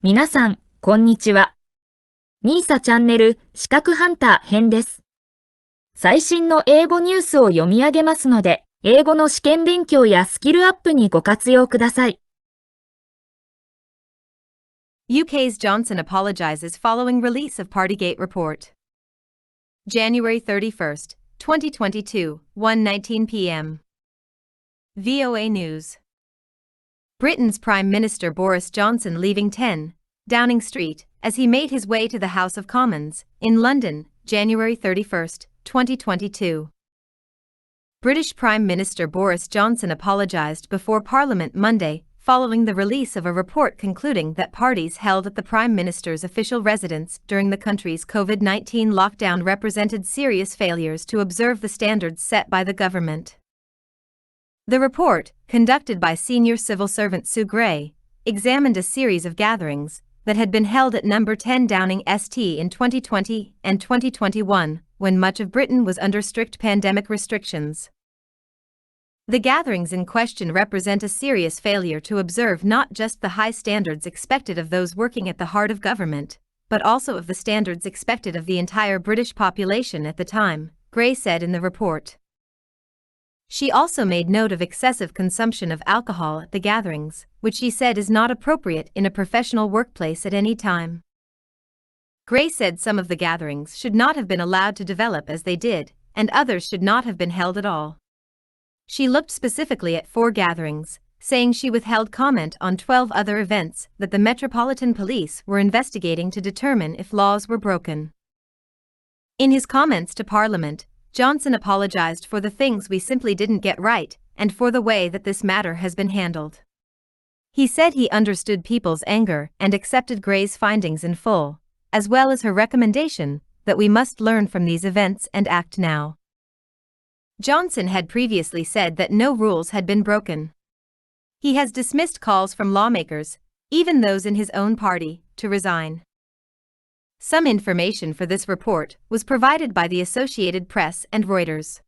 皆さん、こんにちは。みーさチャンネル資格ハンター編です。最新の英語ニュースを読み上げますので、英語の試験勉強やスキルアップにご活用ください。UK's Johnson apologizes following release of Partygate report. January 31st, 2022, 1:19 p.m. VOA News. Britain's Prime Minister Boris Johnson leaving 10 Downing Street as he made his way to the House of Commons in London, January 31st, 2022. British Prime Minister Boris Johnson apologised before Parliament Monday following the release of a report concluding that parties held at the Prime Minister's official residence during the country's COVID-19 lockdown represented serious failures to observe the standards set by the government. The report, conducted by senior civil servant Sue Gray, examined a series of gatherings that had been held at number 10 Downing St in 2020 and 2021, when much of Britain was under strict pandemic restrictions. The gatherings in question represent a serious failure to observe not just the high standards expected of those working at the heart of government, but also of the standards expected of the entire British population at the time, Gray said in the report. She also made note of excessive consumption of alcohol at the gatherings, which she said is not appropriate in a professional workplace at any time. Gray said some of the gatherings should not have been allowed to develop as they did, and others should not have been held at all. She looked specifically at 4 gatherings, saying she withheld comment on 12 other events that the Metropolitan Police were investigating to determine if laws were broken. In his comments to Parliament, Johnson apologised for the things we simply didn't get right, and for the way that this matter has been handled. He said he understood people's anger and accepted Gray's findings in full, as well as her recommendation that we must learn from these events and act now. Johnson had previously said that no rules had been broken. He has dismissed calls from lawmakers, even those in his own party, to resign. Some information for this report was provided by the Associated Press and Reuters.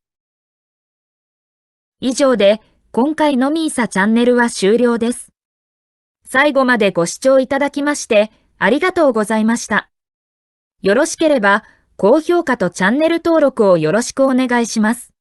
以上で、今回のみーさチャンネルは終了です。最後までご視聴いただきまして、ありがとうございました。よろしければ、高評価とチャンネル登録をよろしくお願いします。